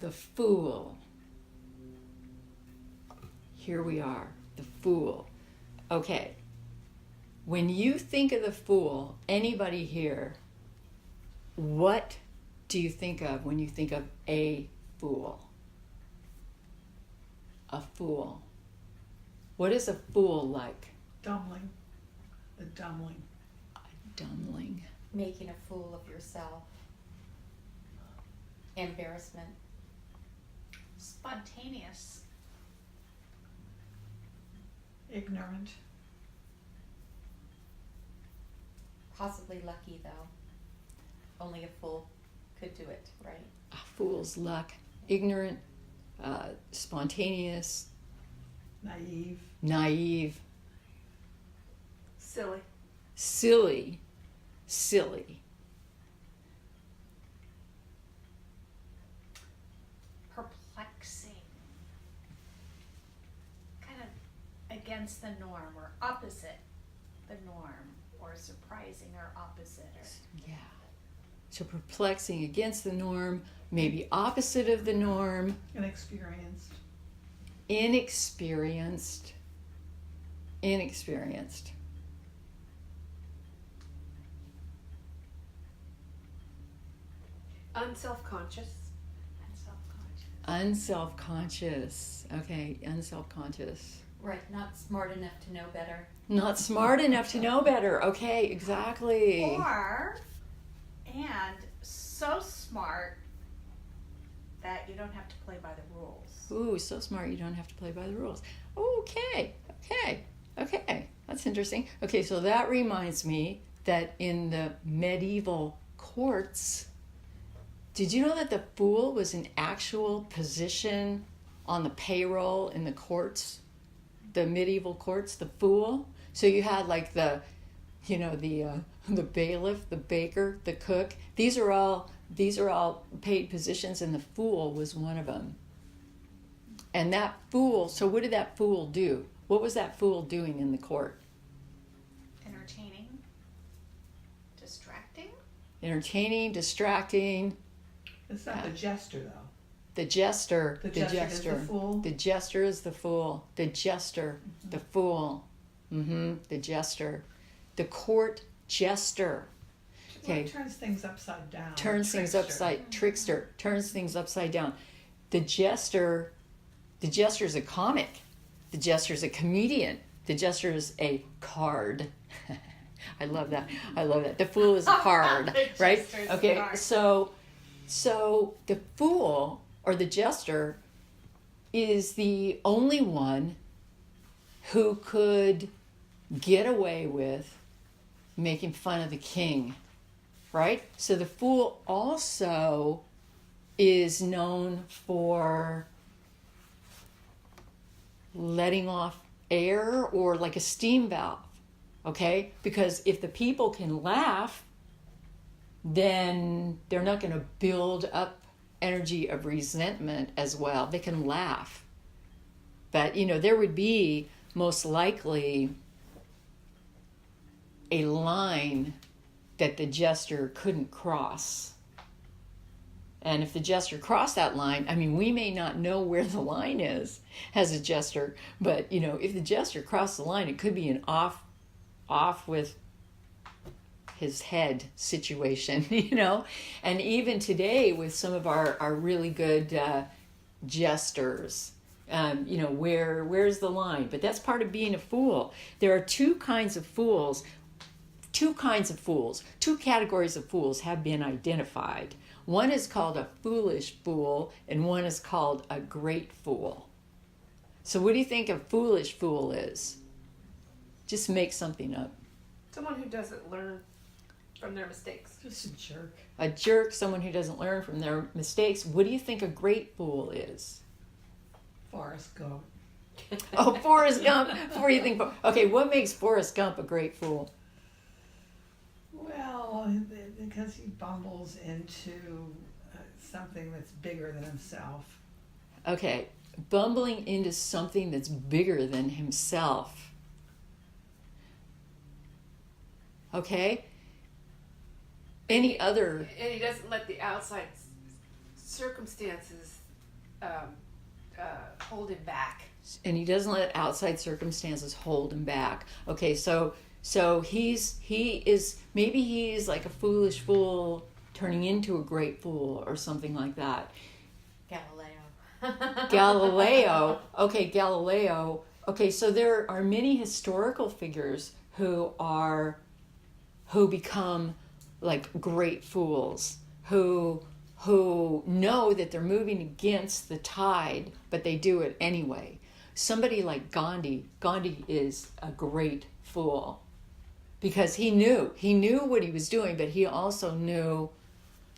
the fool. Here we are, the fool. Okay. When you think of the fool, anybody here, what do you think of when you think of a fool? A fool. What is a fool like? Dumbling. A dumbling. A dumbling. Making a fool of yourself. Embarrassment. Spontaneous. Ignorant. Possibly lucky, though. Only a fool could do it, right? A fool's luck. Ignorant, spontaneous, Naive. Silly. silly. Perplexing. Kind of against the norm or opposite the norm, or surprising or opposite. Or Yeah. So perplexing, against the norm, maybe opposite of the norm, Inexperienced. inexperienced. unselfconscious. Unselfconscious. Okay, unselfconscious. Right, not smart enough to know better. Not smart enough to know better. Okay, exactly. And so smart that you don't have to play by the rules. Ooh, so smart you don't have to play by the rules. Okay. That's interesting. Okay, so that reminds me that in the medieval courts, did you know that the fool was an actual position on the payroll in the courts? The medieval courts, the fool. So you had like the bailiff, the baker, the cook. These are all paid positions, and the fool was one of them. And that fool. So what did that fool do? What was that fool doing in the court? Entertaining, distracting. It's not the jester, though. The jester. The jester is the fool. The jester is the fool. The jester, the fool. The jester. The court jester. Okay. Well, turns things upside down. Turns things upside down. The jester is a comic. The jester is a comedian. The jester is a card. I love that. The fool is a card, right? Okay, so the fool or the jester is the only one who could get away with making fun of the king, right? So the fool also is known for letting off air or like a steam valve, okay? Because if the people can laugh, then they're not going to build up energy of resentment as well. They can laugh. But, there would be most likely a line that the jester couldn't cross. And if the jester crossed that line, we may not know where the line is as a jester, but, if the jester crossed the line, it could be an off with his head situation, And even today with some of our really good jesters, where's the line? But that's part of being a fool. There are two kinds of fools. Two categories of fools have been identified. One is called a foolish fool, and one is called a great fool. So what do you think a foolish fool is? Just make something up. Someone who doesn't learn from their mistakes. Just a jerk. A jerk, someone who doesn't learn from their mistakes. What do you think a great fool is? Forrest Gump. Oh, Forrest Gump. Before you think, okay, what makes Forrest Gump a great fool? Well, because he bumbles into something that's bigger than himself. Okay, bumbling into something that's bigger than himself. Okay? Any other... And he doesn't let the outside circumstances hold him back. And he doesn't let outside circumstances hold him back. Okay, so he is maybe he's like a foolish fool turning into a great fool or something like that. Galileo. Galileo. Okay, so there are many historical figures who become like great fools, who know that they're moving against the tide, but they do it anyway. Somebody like Gandhi is a great fool because he knew what he was doing, but he also knew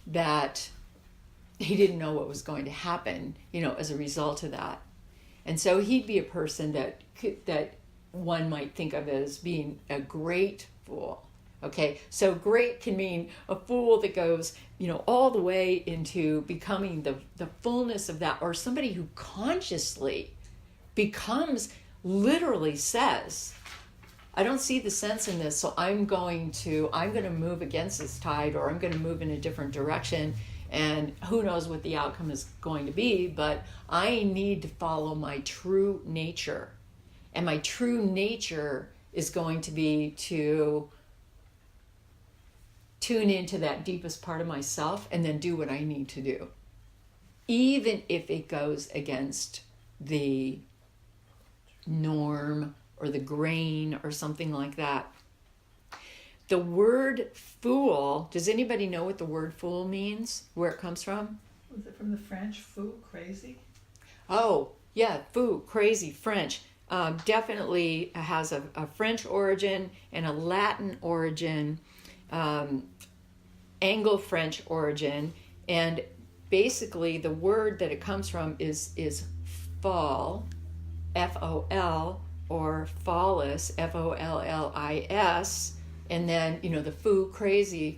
that he didn't know what was going to happen, as a result of that. And so he'd be a person that one might think of as being a great fool. Okay, so great can mean a fool that goes, all the way into becoming the fullness of that, or somebody who consciously becomes, literally says, I don't see the sense in this, so I'm going to move against this tide, or I'm going to move in a different direction, and who knows what the outcome is going to be, but I need to follow my true nature. And my true nature is going to be to tune into that deepest part of myself and then do what I need to do, even if it goes against the norm or the grain or something like that. The word fool, does anybody know what the word fool means, where it comes from? Was it from the French, fou, crazy? Oh, yeah, fou, crazy, French. Definitely has a French origin and a Latin origin, Anglo-French origin, and basically the word that it comes from is fall, F-O-L, or follis, F-O-L-L-I-S, and then, the foo, crazy,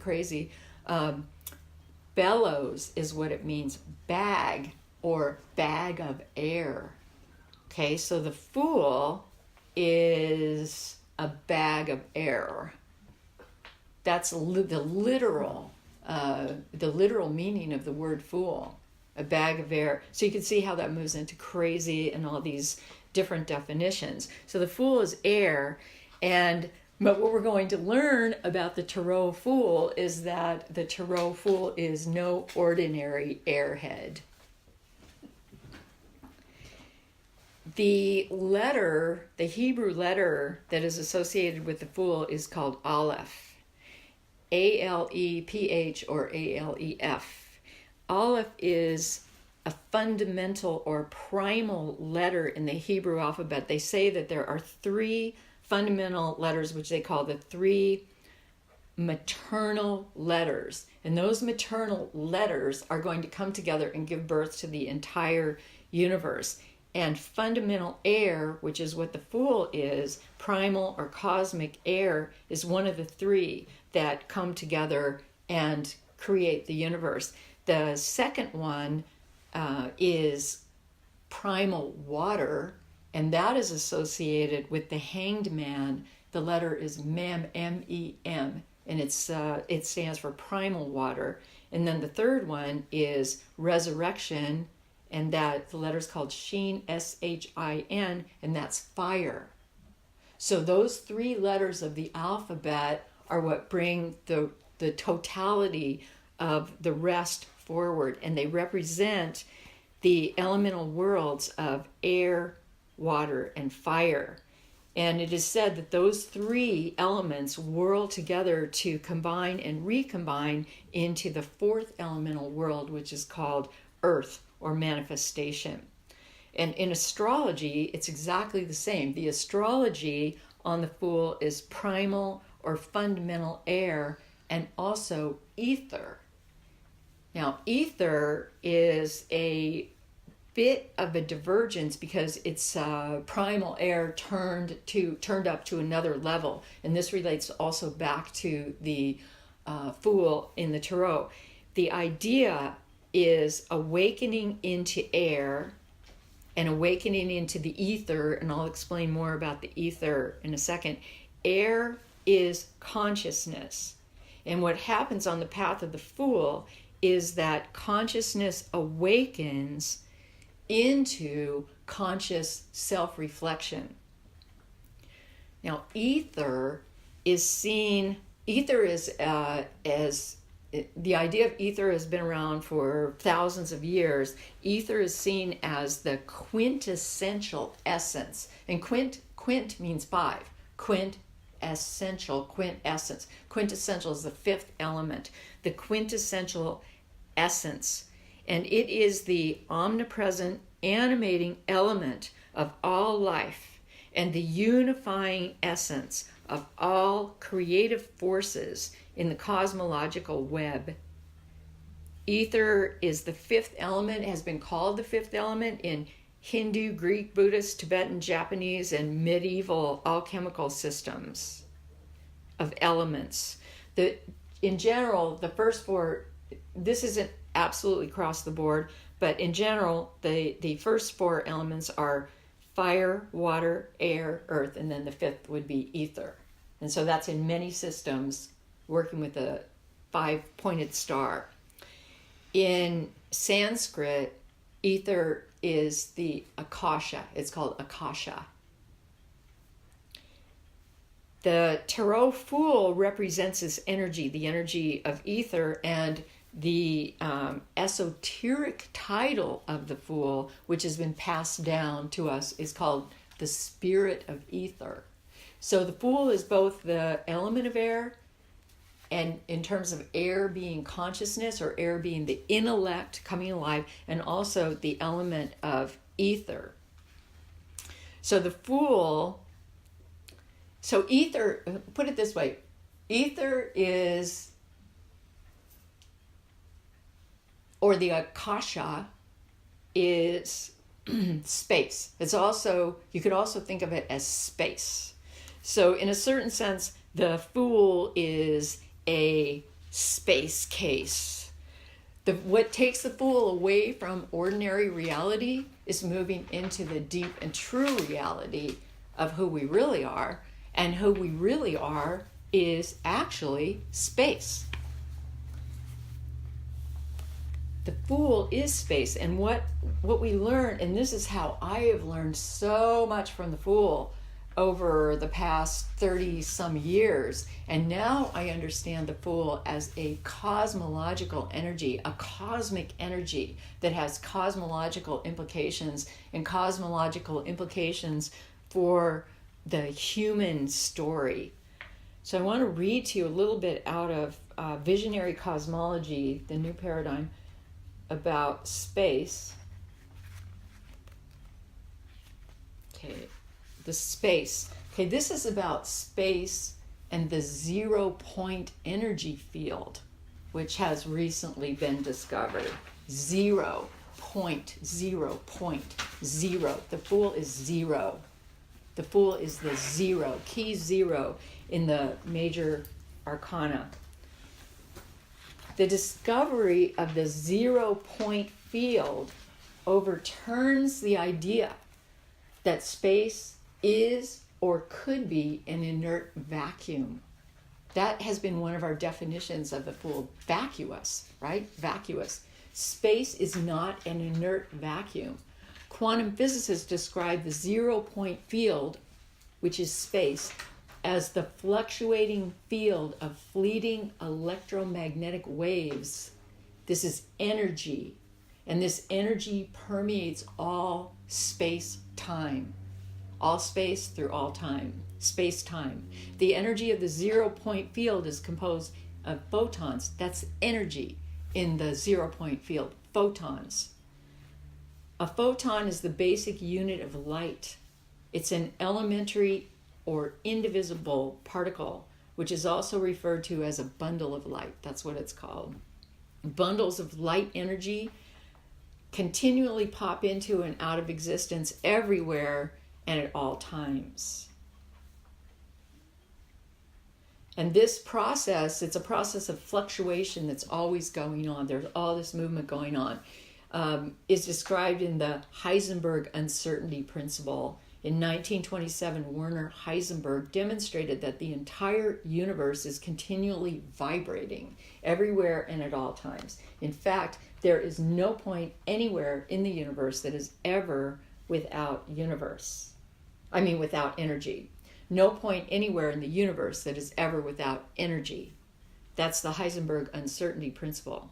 bellows is what it means, bag, or bag of air. Okay, so the fool is a bag of air. That's the literal meaning of the word fool, a bag of air. So you can see how that moves into crazy and all these different definitions. So the fool is air, but what we're going to learn about the Tarot fool is that the Tarot fool is no ordinary airhead. The Hebrew letter that is associated with the fool is called Aleph. A-L-E-P-H or A-L-E-F. Aleph is a fundamental or primal letter in the Hebrew alphabet. They say that there are 3 fundamental letters, which they call the 3 maternal letters. And those maternal letters are going to come together and give birth to the entire universe. And fundamental air, which is what the fool is, primal or cosmic air, is one of the 3 that come together and create the universe. The second one is primal water, and that is associated with the hanged man. The letter is Mem, M-E-M, and it stands for primal water. And then the third one is resurrection, and that the letter is called Shin, S-H-I-N, and that's fire. So those 3 letters of the alphabet are what bring the totality of the rest forward, and they represent the elemental worlds of air, water, and fire. And it is said that those 3 elements whirl together to combine and recombine into the 4th elemental world, which is called earth or manifestation. And in astrology, it's exactly the same. The astrology on the fool is primal or fundamental air and also ether. Now, ether is a bit of a divergence because it's primal air turned up to another level, and this relates also back to the fool in the tarot. The idea is awakening into air and awakening into the ether, and I'll explain more about the ether in a second. Air is consciousness, and what happens on the path of the fool is that consciousness awakens into conscious self-reflection. Now, ether is seen, as the idea of ether has been around for thousands of years. Ether is seen as the quintessential essence. And quint means five. Quintessential, quintessence. Quintessential is the fifth element, the quintessential essence. And it is the omnipresent, animating element of all life and the unifying essence of all creative forces in the cosmological web. Ether is the fifth element, has been called the fifth element in Hindu, Greek, Buddhist, Tibetan, Japanese, and medieval alchemical systems of elements. In general, the first four, this isn't absolutely across the board, but in general, the first four elements are fire, water, air, earth, and then the fifth would be ether. And so that's in many systems working with a five-pointed star. In Sanskrit, ether is the akasha. It's called akasha. The tarot fool represents this energy, the energy of ether, and the esoteric title of the fool, which has been passed down to us, is called the spirit of ether. So the fool is both the element of air, and in terms of air being consciousness, or air being the intellect coming alive, and also the element of ether. So the fool, so ether, put it this way, ether is, or the akasha is space. It's also, you could also think of it as space. So in a certain sense, the fool is a space case. What takes the fool away from ordinary reality is moving into the deep and true reality of who we really are. And who we really are is actually space. The fool is space. And what we learn, and this is how I have learned so much from the fool over the past 30 some years, and now I understand the fool as a cosmological energy, a cosmic energy that has cosmological implications, and cosmological implications for the human story. So I want to read to you a little bit out of Visionary Cosmology, the new paradigm, about space. Okay, the space. Okay, this is about space and the 0 point energy field, which has recently been discovered. 0 point, 0 point, 0. The fool is 0. The fool is the 0, key 0 in the major arcana. The discovery of the 0 point field overturns the idea that space is or could be an inert vacuum. That has been one of our definitions of the fool, vacuous, right? Vacuous. Space is not an inert vacuum. Quantum physicists describe the 0 point field, which is space, as the fluctuating field of fleeting electromagnetic waves. This is energy, and this energy permeates all space-time. All space through all time, space-time. The energy of the 0 point field is composed of photons. That's energy in the 0 point field, photons. A photon is the basic unit of light. It's an elementary or indivisible particle, which is also referred to as a bundle of light. That's what it's called. Bundles of light energy continually pop into and out of existence everywhere and at all times. And this process, it's a process of fluctuation that's always going on. There's all this movement going on. Is described in the Heisenberg uncertainty principle In 1927, Werner Heisenberg demonstrated that the entire universe is continually vibrating everywhere and at all times. In fact, there is no point anywhere in the universe that is ever without energy. No point anywhere in the universe that is ever without energy. That's the Heisenberg uncertainty principle.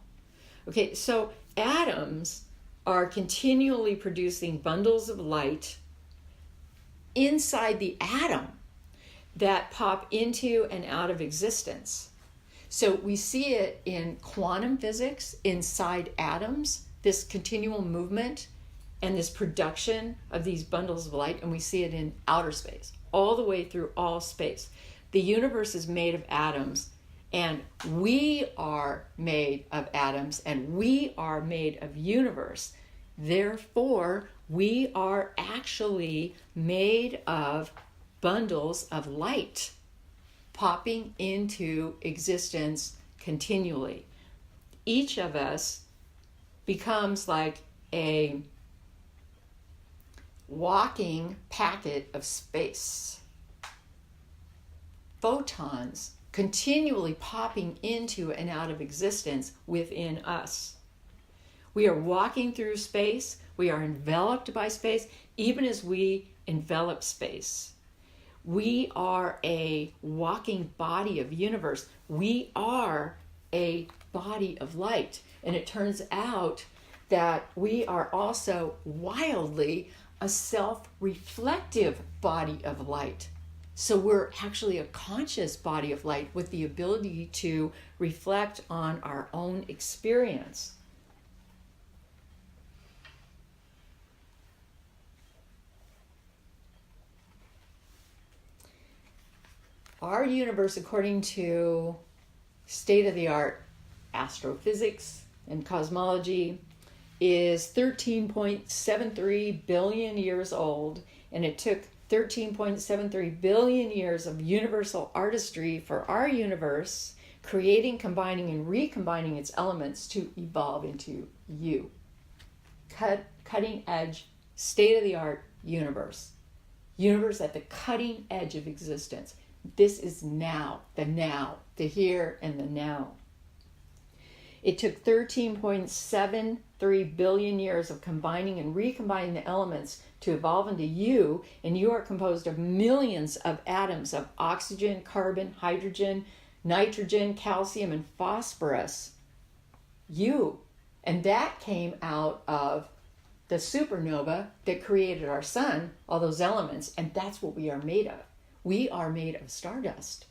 Okay, so atoms are continually producing bundles of light inside the atom that pop into and out of existence. So we see it in quantum physics inside atoms, this continual movement and this production of these bundles of light, and we see it in outer space, all the way through all space. The universe is made of atoms, and we are made of atoms, and we are made of universe. Therefore, we are actually made of bundles of light popping into existence continually. Each of us becomes like a walking packet of space. Photons continually popping into and out of existence within us. We are walking through space. We are enveloped by space, even as we envelop space. We are a walking body of universe. We are a body of light. And it turns out that we are also wildly a self-reflective body of light. So we're actually a conscious body of light with the ability to reflect on our own experience. Our universe, according to state-of-the-art astrophysics and cosmology, is 13.73 billion years old, and it took 13.73 billion years of universal artistry for our universe, creating, combining, and recombining its elements to evolve into you. Cutting edge, state-of-the-art universe. Universe at the cutting edge of existence. This is now, the here and the now. It took 13.73 billion years of combining and recombining the elements to evolve into you, and you are composed of millions of atoms of oxygen, carbon, hydrogen, nitrogen, calcium, and phosphorus. You. And that came out of the supernova that created our sun, all those elements, and that's what we are made of. We are made of stardust.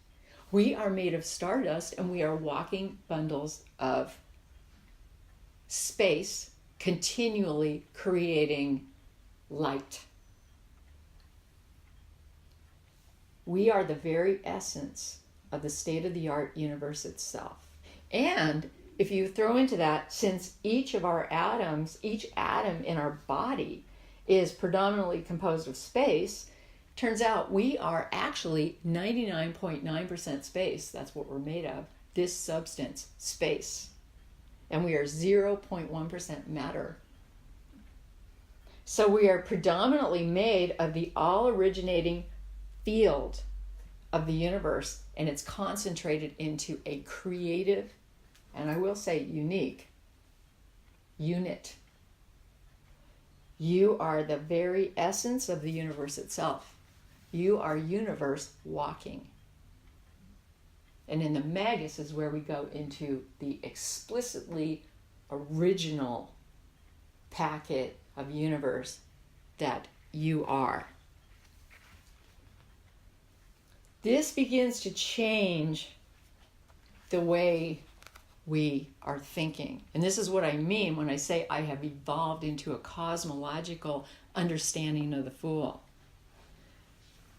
We are made of stardust, and we are walking bundles of space, continually creating light. We are the very essence of the state-of-the-art universe itself. And if you throw into that, since each of our atoms, each atom in our body is predominantly composed of space, turns out we are actually 99.9% space. That's what we're made of. This substance, space. And we are 0.1% matter. So we are predominantly made of the all-originating field of the universe, and it's concentrated into a creative, and I will say unique, unit. You are the very essence of the universe itself. You are universe walking. And in the Magus is where we go into the explicitly original packet of universe that you are. This begins to change the way we are thinking. And this is what I mean when I say I have evolved into a cosmological understanding of the Fool.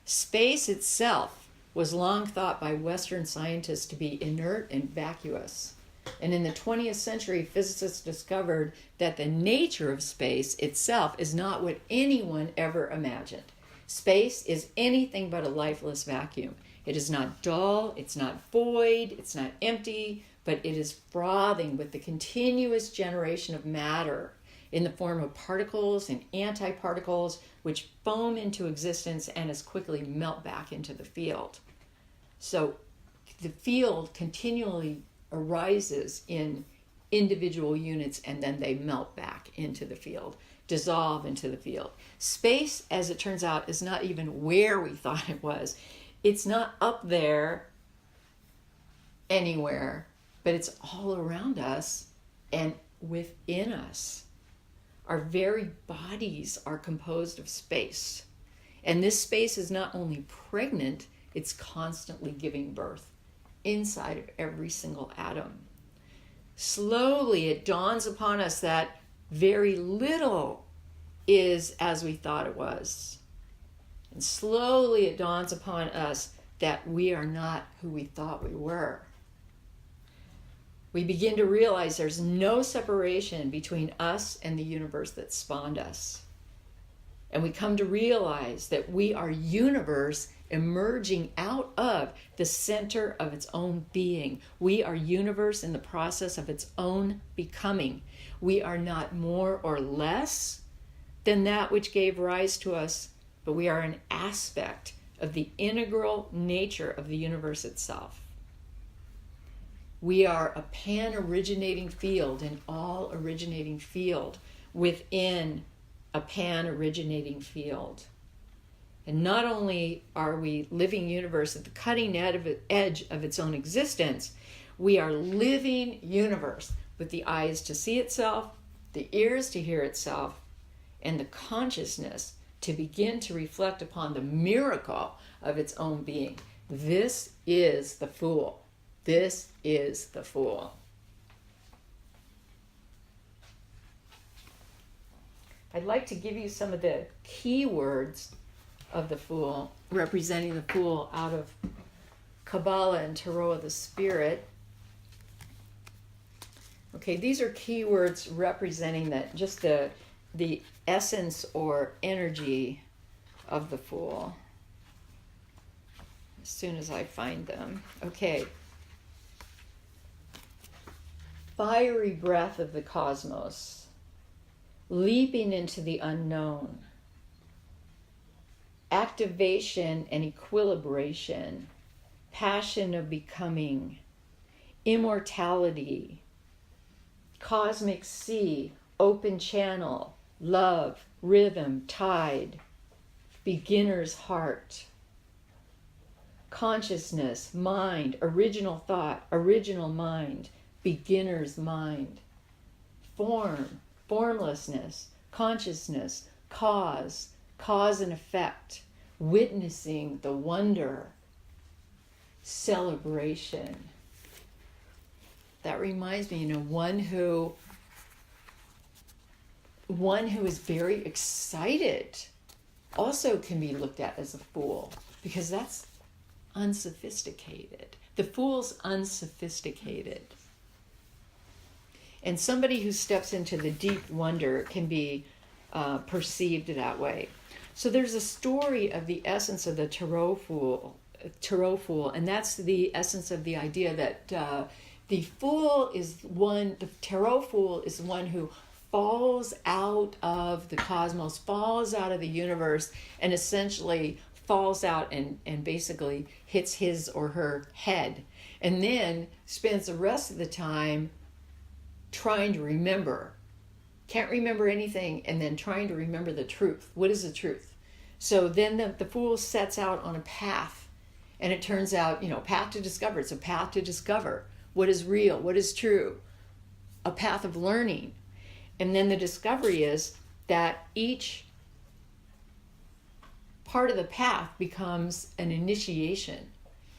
Space itself was long thought by Western scientists to be inert and vacuous. And in the 20th century, physicists discovered that the nature of space itself is not what anyone ever imagined. Space is anything but a lifeless vacuum. It is not dull, it's not void, it's not empty, but it is frothing with the continuous generation of matter. in the form of particles and antiparticles, which foam into existence and as quickly melt back into the field. So the field continually arises in individual units, and then they melt back into the field, dissolve into the field. Space, as it turns out, is not even where we thought it was. It's not up there anywhere, but it's all around us and within us. Our very bodies are composed of space. And this space is not only pregnant, it's constantly giving birth inside of every single atom. Slowly it dawns upon us that very little is as we thought it was. And slowly it dawns upon us that we are not who we thought we were. We begin to realize there's no separation between us and the universe that spawned us. And we come to realize that we are universe emerging out of the center of its own being. We are universe in the process of its own becoming. We are not more or less than that which gave rise to us, but we are an aspect of the integral nature of the universe itself. We are a pan-originating field, an all-originating field within a pan-originating field. And not only are we living universe at the cutting edge of its own existence, we are living universe with the eyes to see itself, the ears to hear itself, and the consciousness to begin to reflect upon the miracle of its own being. This is the Fool. This is the Fool. I'd like to give you some of the key words of the Fool, representing the Fool out of Kabbalah and Tarot of the Spirit. Okay, these are key words representing that, just the essence or energy of the Fool. As soon as I find them. Okay. Fiery breath of the cosmos, leaping into the unknown. Activation and equilibration, passion of becoming, immortality, cosmic sea, open channel, love, rhythm, tide, beginner's heart, consciousness, mind, original thought, original mind, beginner's mind, form, formlessness, consciousness, cause and effect, witnessing the wonder, celebration. That reminds me, one who is very excited also can be looked at as a fool, because that's unsophisticated. The fool's unsophisticated. And somebody who steps into the deep wonder can be perceived that way. So there's a story of the essence of the Tarot Fool, and that's the essence of the idea that the Tarot Fool is one who falls out of the cosmos, falls out of the universe, and essentially falls out and basically hits his or her head, and then spends the rest of the time trying to remember. Can't remember anything, and then trying to remember the truth. What is the truth? So then the fool sets out on a path, and it turns out, path to discover. It's a path to discover what is real, what is true, a path of learning. And then the discovery is that each part of the path becomes an initiation.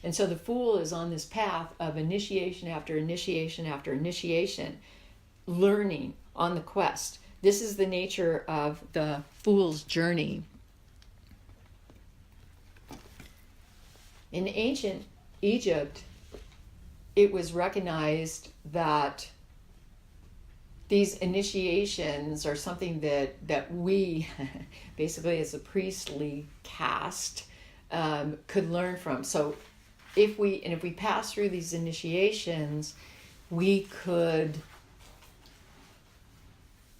And so the fool is on this path of initiation after initiation after initiation, learning on the quest. This is the nature of the fool's journey. In ancient Egypt, it was recognized that these initiations are something that we, basically as a priestly caste, could learn from. So if we pass through these initiations, we could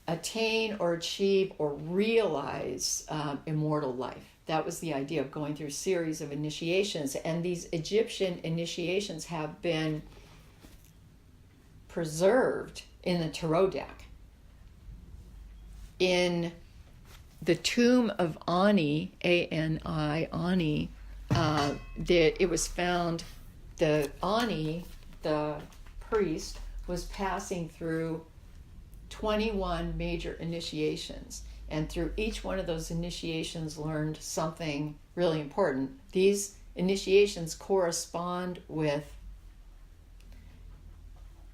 attain or achieve or realize immortal life. That was the idea of going through a series of initiations. And these Egyptian initiations have been preserved in the tarot deck. In the tomb of Ani, A-N-I, Ani, it was found the Ani, the priest, was passing through 21 major initiations. And through each one of those initiations learned something really important. These initiations correspond with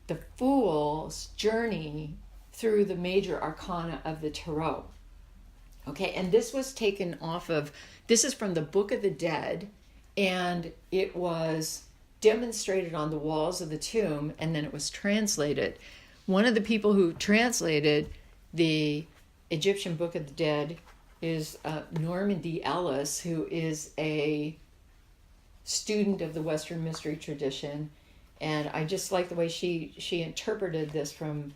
the Fool's journey through the major arcana of the tarot. Okay, and this was taken off of, this is from the Book of the Dead, and it was demonstrated on the walls of the tomb, and then it was translated. One of the people who translated the Egyptian Book of the Dead is Norman D. Ellis, who is a student of the Western mystery tradition. And I just like the way she interpreted this from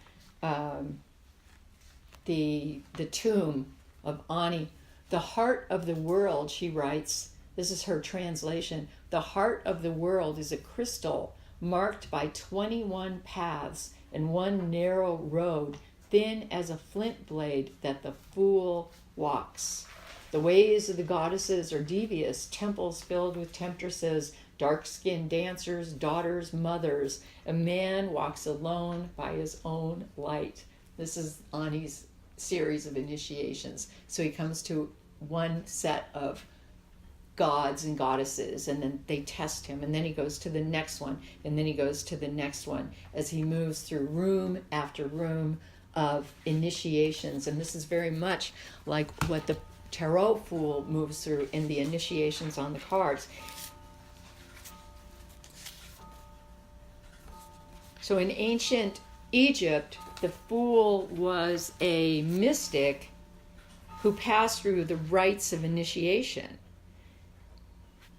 the tomb of Ani. The heart of the world, she writes, this is her translation, the heart of the world is a crystal marked by 21 paths and one narrow road, thin as a flint blade that the fool walks. The ways of the goddesses are devious, temples filled with temptresses, dark-skinned dancers, daughters, mothers. A man walks alone by his own light. This is Ani's series of initiations. So he comes to one set of gods and goddesses, and then they test him, and then he goes to the next one, and then he goes to the next one as he moves through room after room of initiations. And this is very much like what the tarot fool moves through in the initiations on the cards. So in ancient Egypt, the fool was a mystic who passed through the rites of initiation.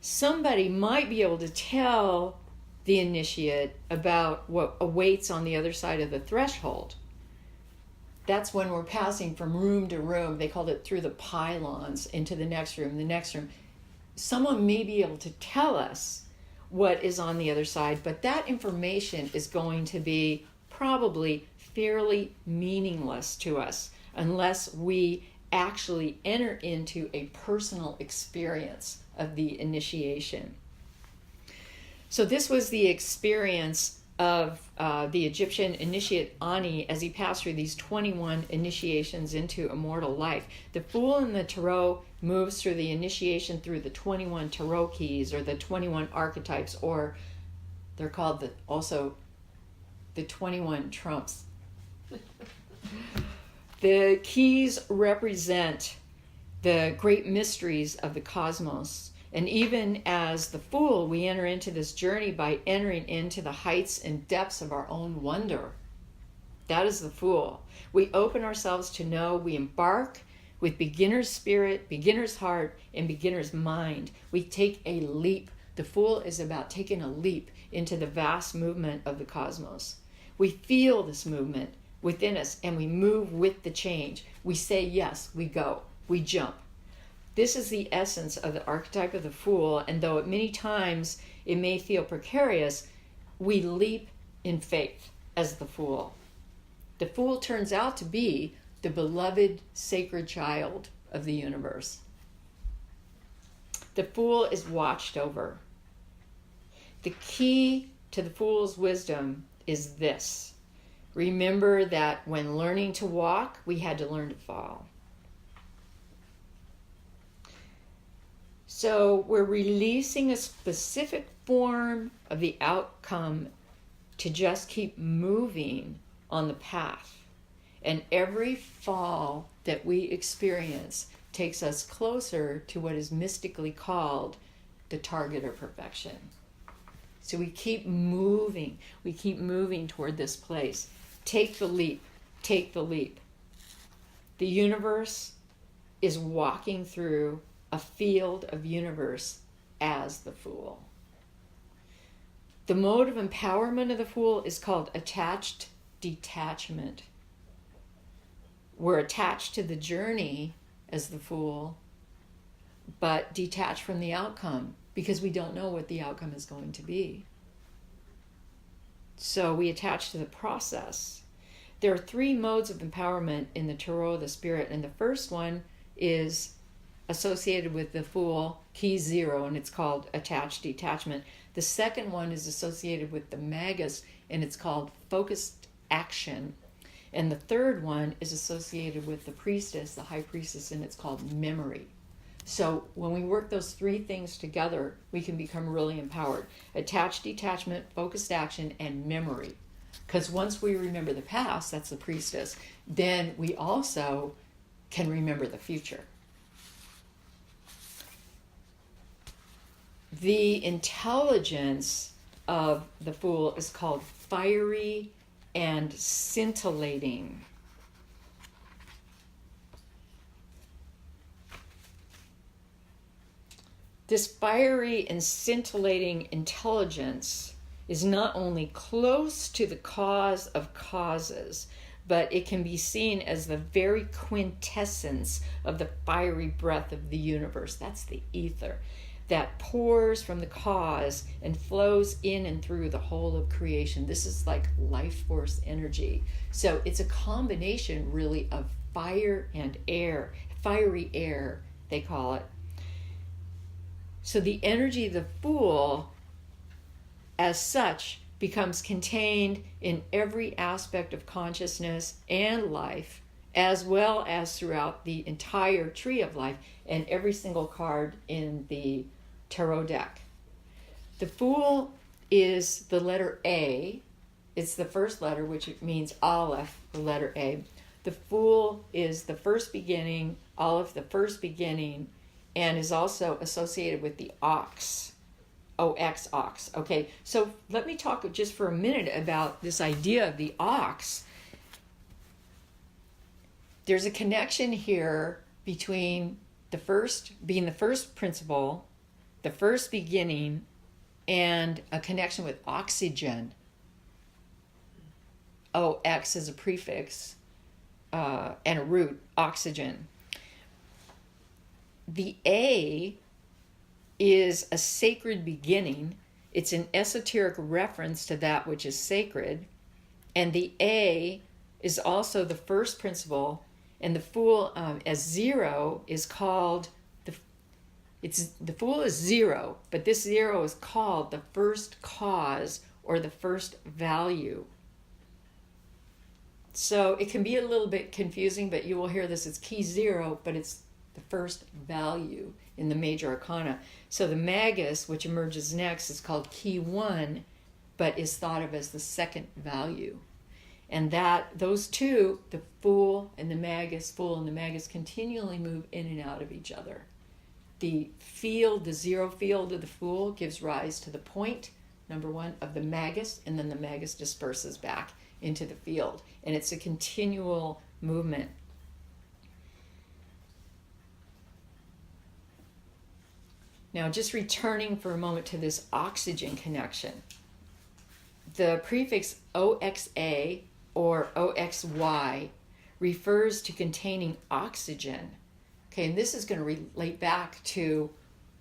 Somebody might be able to tell the initiate about what awaits on the other side of the threshold. That's when we're passing from room to room. They called it through the pylons into the next room, the next room. Someone may be able to tell us what is on the other side, but that information is going to be probably fairly meaningless to us unless we actually enter into a personal experience of the initiation. So this was the experience of the Egyptian initiate Ani as he passed through these 21 initiations into immortal life. The fool in the tarot moves through the initiation through the 21 tarot keys, or the 21 archetypes, or they're called also the 21 trumps. The keys represent the great mysteries of the cosmos. And even as the fool, we enter into this journey by entering into the heights and depths of our own wonder. That is the fool. We open ourselves to know. We embark with beginner's spirit, beginner's heart, and beginner's mind. We take a leap. The fool is about taking a leap into the vast movement of the cosmos. We feel this movement within us, and we move with the change. We say yes, we go, we jump. This is the essence of the archetype of the fool, and though at many times it may feel precarious, we leap in faith as the fool. The fool turns out to be the beloved sacred child of the universe. The fool is watched over. The key to the fool's wisdom is this. Remember that when learning to walk, we had to learn to fall. So we're releasing a specific form of the outcome to just keep moving on the path. And every fall that we experience takes us closer to what is mystically called the target of perfection. So we keep moving toward this place. Take the leap, take the leap. The universe is walking through a field of universe as the fool. The mode of empowerment of the fool is called attached detachment. we're attached to the journey as the Fool, but detached from the outcome because we don't know what the outcome is going to be. So we attach to the process. There are 3 modes of empowerment in the Tarot of the Spirit, and the first one is associated with the Fool, key 0, and it's called attached detachment. The second one is associated with the Magus, and it's called focused action. And the third one is associated with the Priestess, the High Priestess, and it's called memory. So when we work those 3 things together, we can become really empowered. Attached detachment, focused action, and memory. Because once we remember the past, that's the Priestess, then we also can remember the future. The intelligence of the Fool is called fiery and scintillating. This fiery and scintillating intelligence is not only close to the cause of causes, but it can be seen as the very quintessence of the fiery breath of the universe. That's the ether that pours from the cause and flows in and through the whole of creation. This is like life force energy. So it's a combination really of fire and air, fiery air, they call it. So the energy of the Fool, as such, becomes contained in every aspect of consciousness and life, as well as throughout the entire tree of life and every single card in the tarot deck. The Fool is the letter A. It's the first letter, which means Aleph, the letter A. The Fool is the first beginning, Aleph, the first beginning, and is also associated with the ox. O-X, ox. Okay, so let me talk just for a minute about this idea of the ox. There's a connection here between the first, being the first principle, the first beginning, and a connection with oxygen. O-X is a prefix and a root, oxygen. The A is a sacred beginning. It's an esoteric reference to that which is sacred. And the A is also the first principle. And the Fool as 0 is called, the Fool is 0, but this 0 is called the first cause or the first value. So it can be a little bit confusing, but you will hear this, it's key 0, but it's the first value in the major arcana. So the Magus, which emerges next, is called key 1, but is thought of as the second value. And that those two, the Fool and the Magus, continually move in and out of each other. The field, the 0 field of the Fool gives rise to the point, number 1, of the Magus, and then the Magus disperses back into the field. And it's a continual movement. Now, just returning for a moment to this oxygen connection. The prefix OXA or OXY refers to containing oxygen. Okay, and this is going to relate back to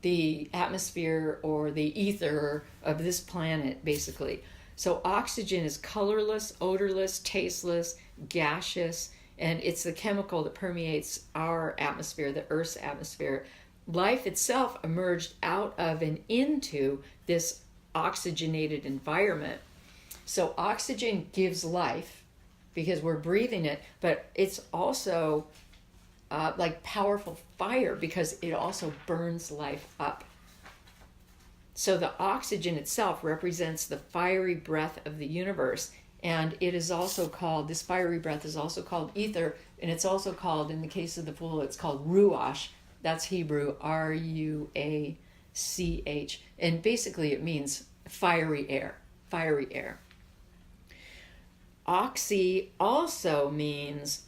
the atmosphere or the ether of this planet, basically. So oxygen is colorless, odorless, tasteless, gaseous, and it's the chemical that permeates our atmosphere, the Earth's atmosphere. Life itself emerged out of and into this oxygenated environment. So oxygen gives life because we're breathing it, but it's also like powerful fire because it also burns life up. So the oxygen itself represents the fiery breath of the universe, and it is also called, this fiery breath is also called ether, and it's also called, in the case of the Fool, it's called ruach. That's Hebrew, R-U-A-C-H. And basically it means fiery air, fiery air. Oxy also means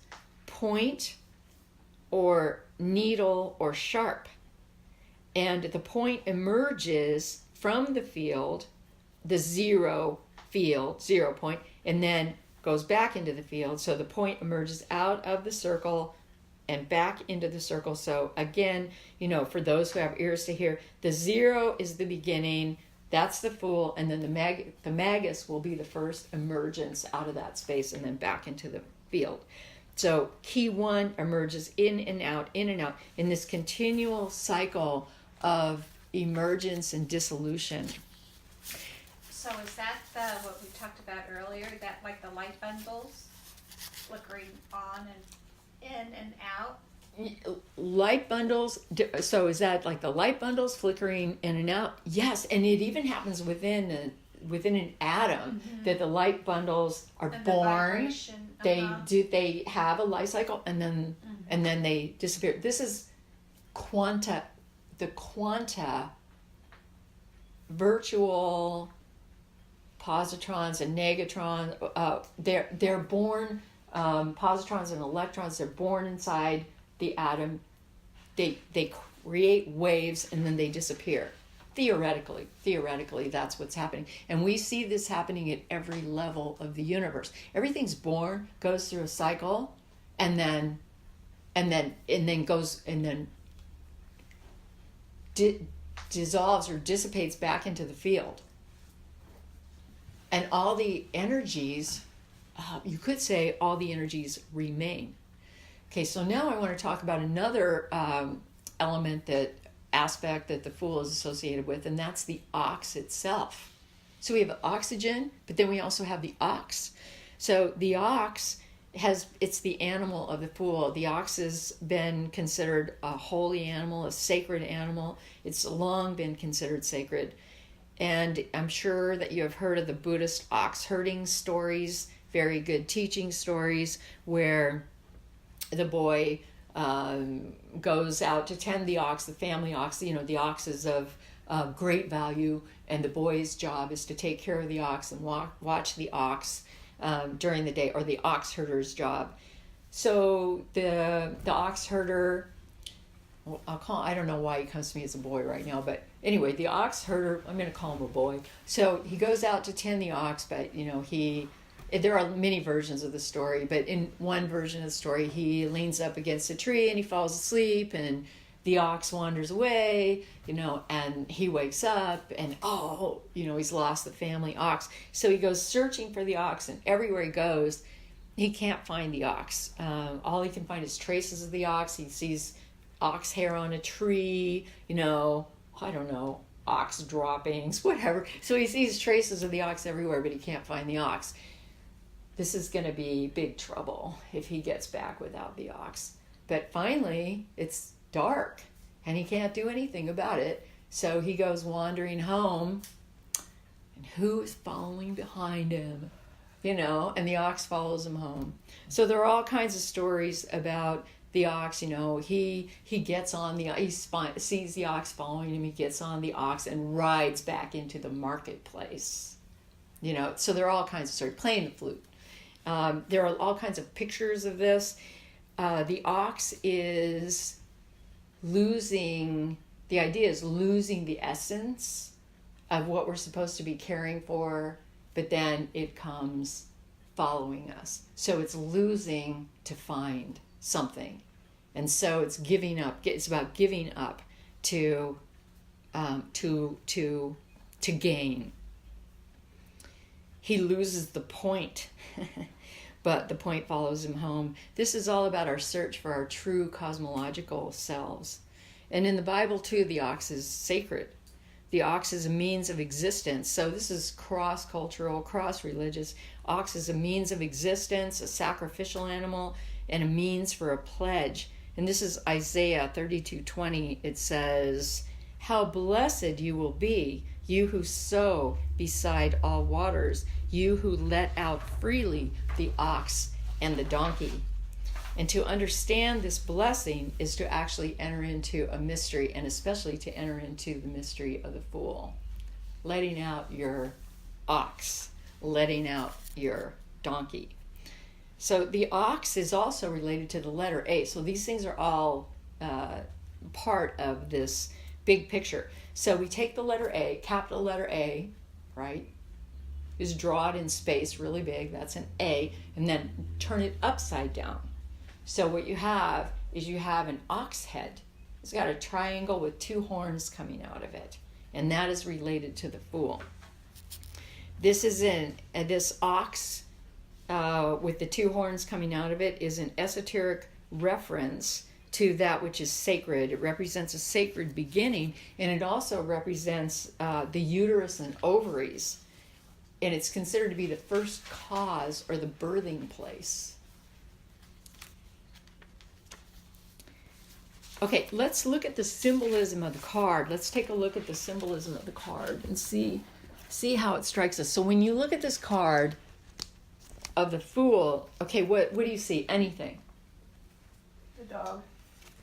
point or needle or sharp. And the point emerges from the field, the 0 field, 0 point, and then goes back into the field. So the point emerges out of the circle and back into the circle. So again, for those who have ears to hear, the 0 is the beginning. That's the fool. And then the magus will be the first emergence out of that space and then back into the field. So key 1 emerges in and out in this continual cycle of emergence and dissolution. So is that what we talked about earlier, that like the light bundles flickering on and in and out? Light bundles, so is that like the light bundles flickering in and out? Yes, and it even happens within an atom, that the light bundles are And born. The They have a life cycle and then they disappear. This is the quanta virtual positrons and negatrons. They're born, positrons and electrons, they're born inside the atom. They create waves and then they disappear. Theoretically, that's what's happening. And we see this happening at every level of the universe. Everything's born, goes through a cycle, and then dissolves or dissipates back into the field. And all the energies, you could say all the energies remain. Okay, so now I want to talk about another aspect that the fool is associated with, and that's the ox itself. So we have oxygen, but then we also have the ox. So the ox it's the animal of the fool. The ox has been considered a holy animal, a sacred animal. It's long been considered sacred. And I'm sure that you have heard of the Buddhist ox herding stories, very good teaching stories, where the boy goes out to tend the ox, the family ox. The ox is of great value, and the boy's job is to take care of the ox and watch the ox during the day, or the ox herder's job. So the ox herder, I don't know why he comes to me as a boy right now, but anyway, the ox herder, I'm going to call him a boy. So he goes out to tend the ox, but there are many versions of the story, but in one version of the story, he leans up against a tree and he falls asleep, and the ox wanders away, and he wakes up and, he's lost the family ox. So he goes searching for the ox, and everywhere he goes, he can't find the ox. All he can find is traces of the ox. He sees ox hair on a tree, I don't know, ox droppings, whatever. So he sees traces of the ox everywhere, but he can't find the ox. This is going to be big trouble if he gets back without the ox. But finally, it's dark, and he can't do anything about it. So he goes wandering home, and who is following behind him? And the ox follows him home. So there are all kinds of stories about the ox. He gets on he sees the ox following him. He gets on the ox and rides back into the marketplace. So there are all kinds of stories. Playing the flute. There are all kinds of pictures of this. The ox is losing the essence of what we're supposed to be caring for, but then it comes following us. So it's losing to find something. And so it's giving up. It's about giving up to gain. He loses the point, but the point follows him home. This is all about our search for our true cosmological selves. And in the Bible, too, the ox is sacred. The ox is a means of existence. So this is cross-cultural, cross-religious. Ox is a means of existence, a sacrificial animal, and a means for a pledge. And this is Isaiah 32:20. It says, "How blessed you will be, you who sow beside all waters, you who let out freely the ox and the donkey." And to understand this blessing is to actually enter into a mystery, and especially to enter into the mystery of the fool. Letting out your ox, letting out your donkey. So the ox is also related to the letter A. So these things are all part of this big picture. So we take the letter A, capital letter A, right? is draw it in space really big. That's an A. And then turn it upside down. So what you have is you have an ox head. It's got a triangle with 2 horns coming out of it. And that is related to the Fool. This is this ox with the 2 horns coming out of it is an esoteric reference to that which is sacred. It represents a sacred beginning, and it also represents the uterus and ovaries. And it's considered to be the first cause or the birthing place. Okay, let's look at the symbolism of the card. Let's take a look at the symbolism of the card and see how it strikes us. So when you look at this card of the Fool, okay, what do you see? Anything? The dog.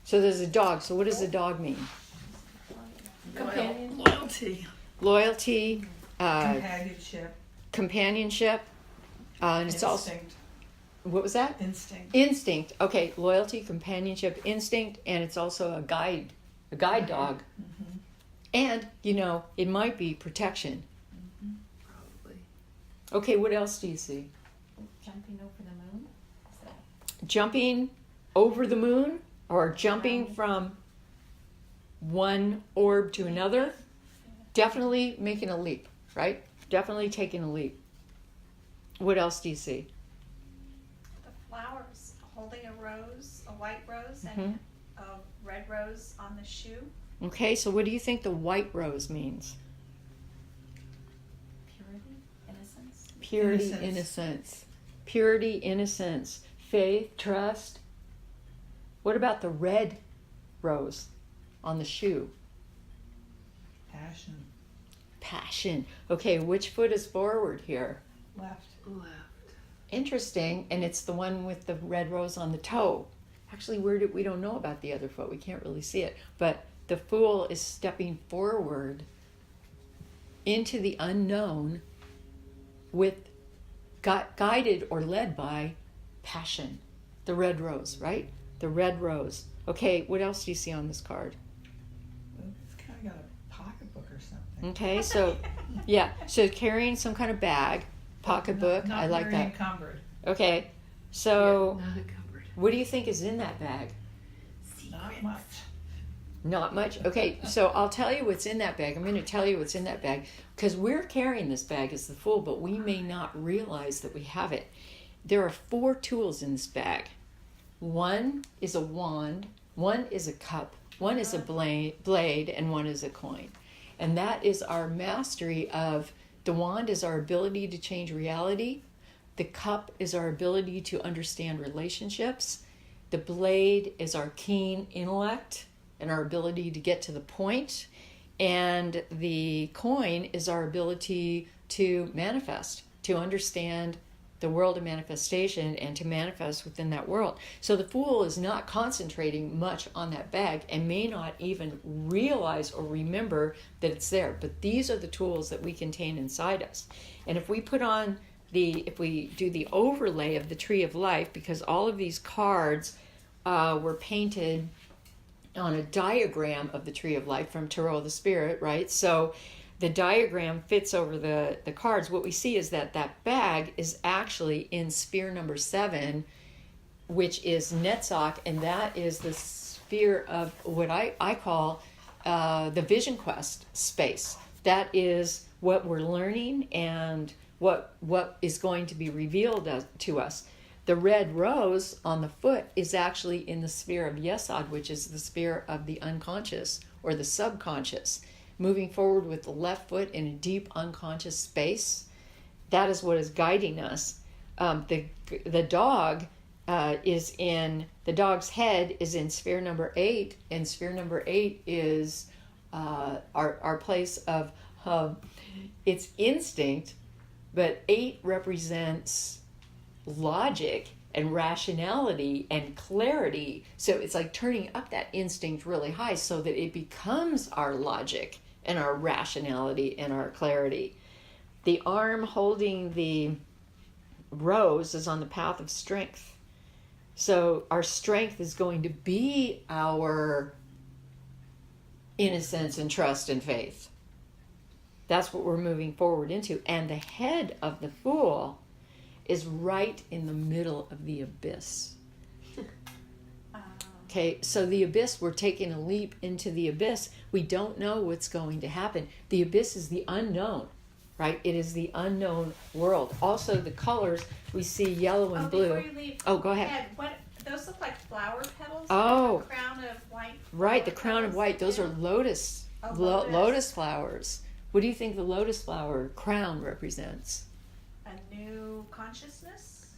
So there's a dog. So what does the dog mean? Loyalty. Loyalty, Companionship. and it's also, Instinct. what was that? Instinct. Instinct. Okay, loyalty, companionship, instinct, and it's also a guide dog. Mm-hmm. And, it might be protection. Probably. Okay, what else do you see? Jumping over the moon? Is that Jumping over the moon, or jumping from one orb to another. Definitely making a leap, right? Definitely taking a leap. What else do you see? The flowers, holding a rose, a white rose, and a red rose on the shoe. Okay, so what do you think the white rose means? purity? Innocence? Purity, Innocence. innocence. Purity, innocence. Faith, trust. What about the red rose on the shoe? Passion. Passion. Okay, which foot is forward here? Left. Interesting, and it's the one with the red rose on the toe. Actually, we don't know about the other foot. We can't really see it. But the Fool is stepping forward into the unknown with guided or led by passion. The red rose, right? The red rose. Okay, what else do you see on this card? It's kind of got a pocketbook or something. Okay, so, yeah, so carrying some kind of bag, pocketbook, Not I like very that. encumbered. Okay, so Not encumbered. what do you think is in that bag? Not much. Not much. Okay, so I'll tell you what's in that bag. I'm going to tell you what's in that bag because we're carrying this bag as the Fool, but we may not realize that we have it. There are 4 tools in this bag. One is a wand, one is a cup, one is a blade, and one is a coin. And that is our mastery of the wand is our ability to change reality. The cup is our ability to understand relationships. The blade is our keen intellect and our ability to get to the point. And the coin is our ability to manifest, to understand the world of manifestation and to manifest within that world. So the Fool is not concentrating much on that bag and may not even realize or remember that it's there. But these are the tools that we contain inside us. And if we if we do the overlay of the Tree of Life, because all of these cards were painted on a diagram of the Tree of Life from Tarot of the Spirit, right? So the diagram fits over the cards. What we see is that bag is actually in sphere number 7, which is Netzach, and that is the sphere of what I call the Vision Quest space. That is what we're learning and what is going to be revealed to us. The red rose on the foot is actually in the sphere of Yesod, which is the sphere of the unconscious or the subconscious. Moving forward with the left foot in a deep unconscious space, that is what is guiding us. The dog the dog's head is in sphere number 8, and sphere number 8 is our place of it's instinct, but 8 represents logic and rationality and clarity. So it's like turning up that instinct really high so that it becomes our logic and our rationality and our clarity. The arm holding the rose is on the path of strength. So our strength is going to be our innocence and trust and faith. That's what we're moving forward into. And the head of the Fool is right in the middle of the abyss. Okay, so the abyss, we're taking a leap into the abyss. We don't know what's going to happen. The abyss is the unknown, right? It is the unknown world. Also, the colors, we see yellow and blue. Before you leave, Oh, go ahead. Ed, what, those look like flower petals? Oh. The crown of white. Right, the flower crown of petals white, those are again? lotus, Oh, lotus flowers. What do you think the lotus flower crown represents? A new consciousness?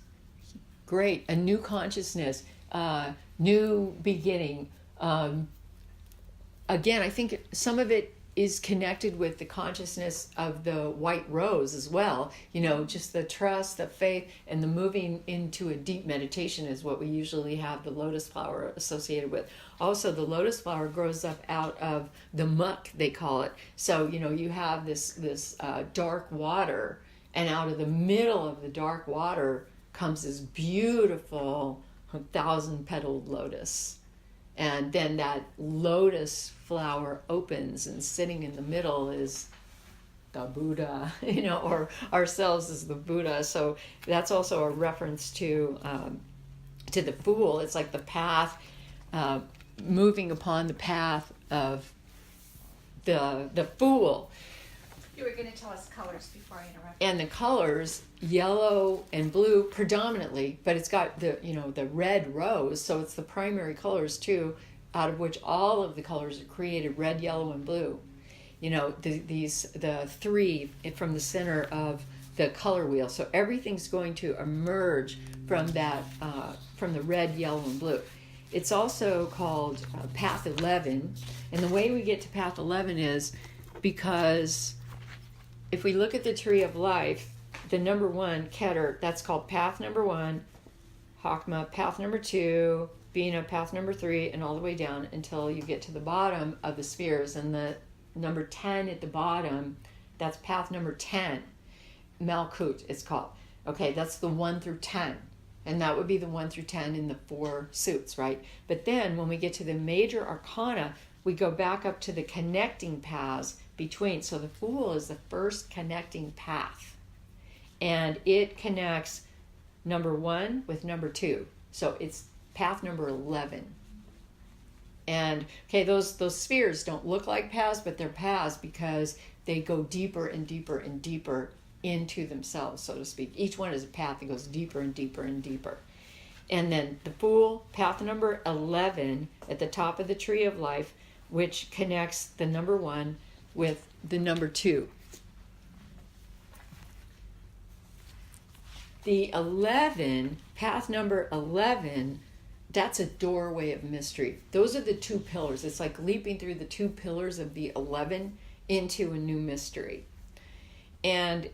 Great, a new consciousness, new beginning. Again, I think some of it is connected with the consciousness of the white rose as well. You know, just the trust, the faith, and the moving into a deep meditation is what we usually have the lotus flower associated with. Also, the lotus flower grows up out of the muck, they call it. So, you know, you have this dark water, and out of the middle of the dark water comes this beautiful 1,000-petaled lotus. And then that lotus flower opens, and sitting in the middle is the Buddha, you know, or ourselves as the Buddha. So that's also a reference to the Fool. It's like the path, moving upon the path of the Fool. You were going to tell us colors before I interrupted. And the colors, yellow and blue predominantly, but it's got the red rose, so it's the primary colors too, out of which all of the colors are created: red, yellow, and blue. You know, the three from the center of the color wheel. So everything's going to emerge from that, from the red, yellow, and blue. It's also called Path 11, and the way we get to Path 11 is because if we look at the tree of life, the number one, Keter, that's called path number 1, Hakma, path number 2, Bina, path number 3, and all the way down until you get to the bottom of the spheres. And the number 10 at the bottom, that's path number 10. Malkut, it's called. Okay, that's the 1 through 10. And that would be the 1 through 10 in the 4 suits, right? But then when we get to the major arcana, we go back up to the connecting paths between. So the Fool is the first connecting path. And it connects number 1 with number 2. So it's path number 11. And, okay, those spheres don't look like paths, but they're paths because they go deeper and deeper and deeper into themselves, so to speak. Each one is a path that goes deeper and deeper and deeper. And then the Fool, path number 11 at the top of the tree of life, which connects the number 1 with the number 2. The 11, path number 11, that's a doorway of mystery. Those are the 2 pillars. It's like leaping through the 2 pillars of the 11 into a new mystery. And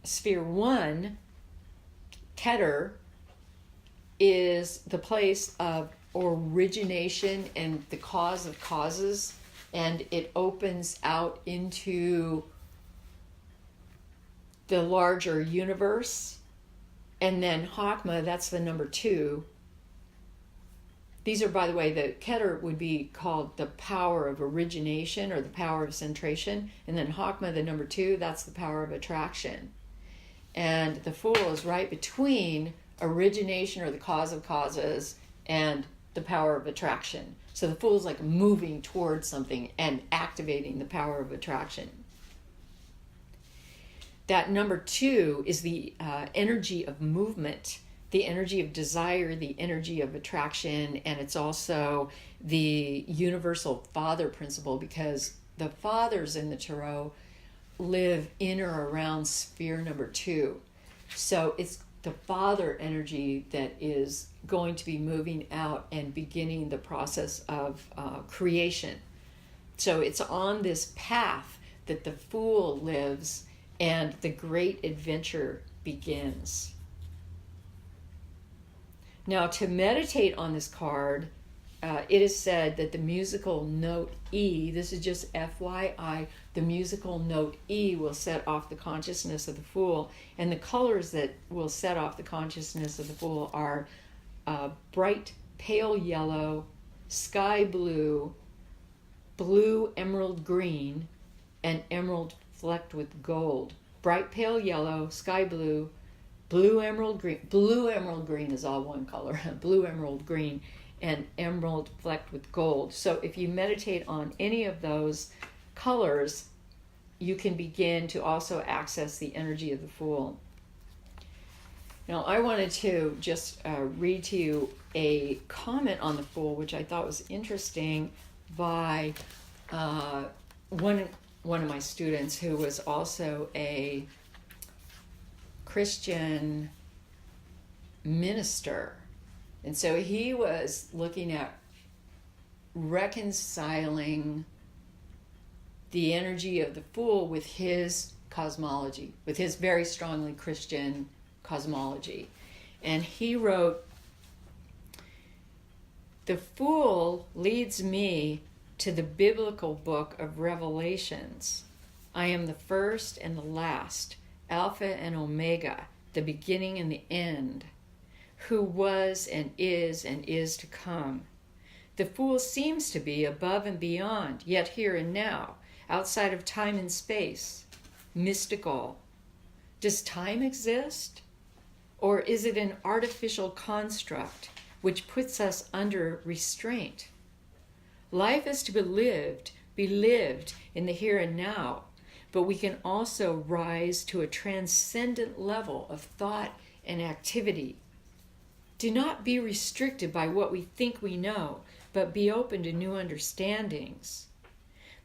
sphere 1, Keter, is the place of origination and the cause of causes, and it opens out into the larger universe. And then Hakma, that's the number 2. These are, by the way, the Keter would be called the power of origination or the power of centration. And then Hakma, the number 2, that's the power of attraction. And the Fool is right between origination or the cause of causes and the power of attraction. So the Fool is like moving towards something and activating the power of attraction. That number 2 is the energy of movement, the energy of desire, the energy of attraction, and it's also the universal father principle, because the fathers in the tarot live in or around sphere number 2. So it's the father energy that is going to be moving out and beginning the process of creation. So it's on this path that the Fool lives and the great adventure begins. Now, to meditate on this card, it is said that the musical note E, this is just FYI, the musical note E will set off the consciousness of the Fool, and the colors that will set off the consciousness of the Fool are bright pale yellow, sky blue, blue emerald green, and emerald flecked with gold. Bright pale yellow, sky blue, blue emerald green. Blue emerald green is all one color. Blue emerald green and emerald flecked with gold. So if you meditate on any of those colors, you can begin to also access the energy of the Fool. Now, I wanted to just read to you a comment on the Fool, which I thought was interesting, by one of my students who was also a Christian minister. And so he was looking at reconciling the energy of the Fool with his cosmology, with his very strongly Christian cosmology. And he wrote, "The Fool leads me to the biblical book of Revelations. I am the first and the last, Alpha and Omega, the beginning and the end, who was and is to come. The Fool seems to be above and beyond, yet here and now, outside of time and space, mystical. Does time exist? Or is it an artificial construct which puts us under restraint? Life is to be lived in the here and now, but we can also rise to a transcendent level of thought and activity. Do not be restricted by what we think we know, but be open to new understandings.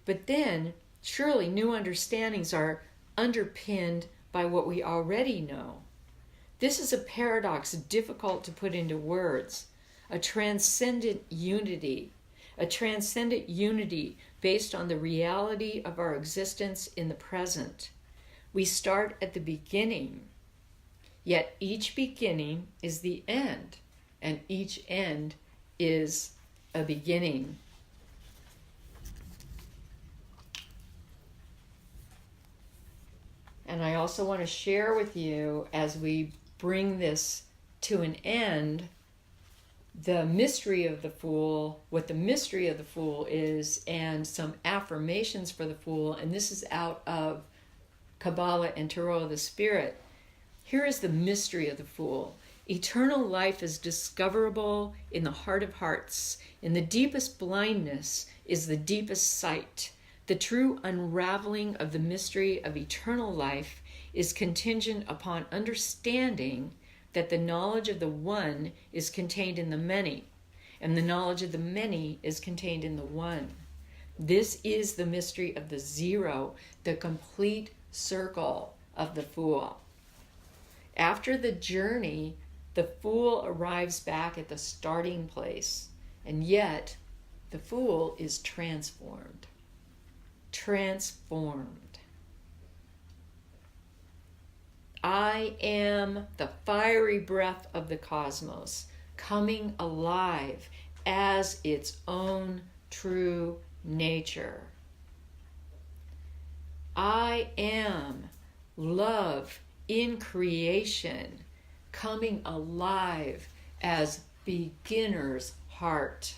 But then, surely new understandings are underpinned by what we already know. This is a paradox difficult to put into words, a transcendent unity based on the reality of our existence in the present. We start at the beginning, yet each beginning is the end, and each end is a beginning." And I also want to share with you, as we bring this to an end, the mystery of the Fool, what the mystery of the Fool is, and some affirmations for the Fool. And this is out of Kabbalah and Tarot of the Spirit. Here is the mystery of the Fool. Eternal life is discoverable in the heart of hearts. In the deepest blindness is the deepest sight. The true unraveling of the mystery of eternal life is contingent upon understanding that the knowledge of the one is contained in the many, and the knowledge of the many is contained in the one. This is the mystery of the zero, the complete circle of the Fool. After the journey, the Fool arrives back at the starting place, and yet the Fool is transformed. I am the fiery breath of the cosmos, coming alive as its own true nature. I am love in creation, coming alive as beginner's heart.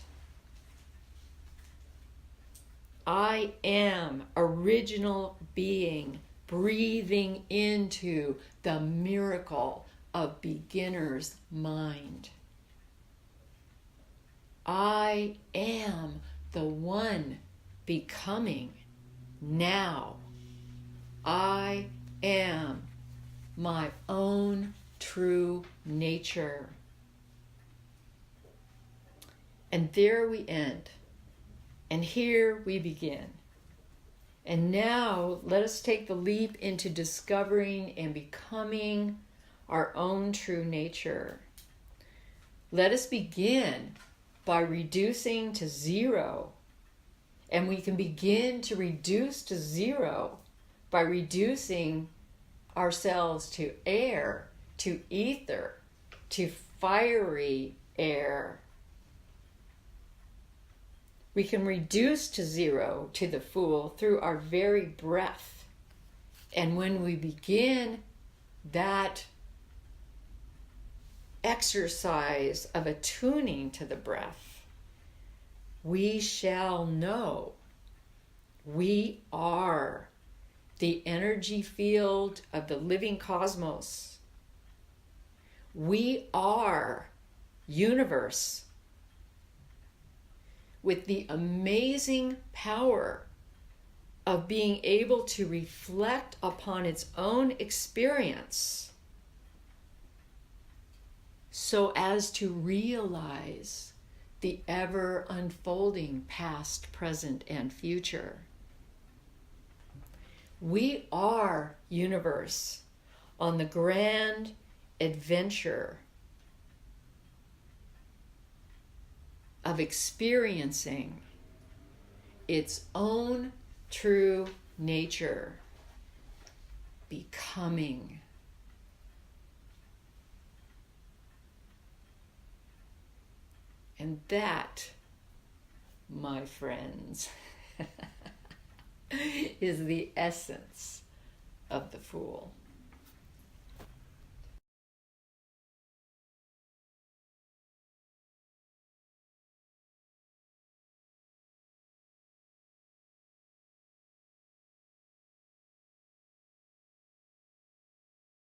I am original being, breathing into the miracle of beginner's mind. I am the one becoming now. I am my own true nature. And there we end. And here we begin. And now let us take the leap into discovering and becoming our own true nature. Let us begin by reducing to zero. And we can begin to reduce to zero by reducing ourselves to air, to ether, to fiery air. We can reduce to zero to the Fool through our very breath. And when we begin that exercise of attuning to the breath, we shall know we are the energy field of the living cosmos. We are universe with the amazing power of being able to reflect upon its own experience so as to realize the ever unfolding past, present, and future. We are universe on the grand adventure of experiencing its own true nature, becoming. And that, my friends, is the essence of the Fool.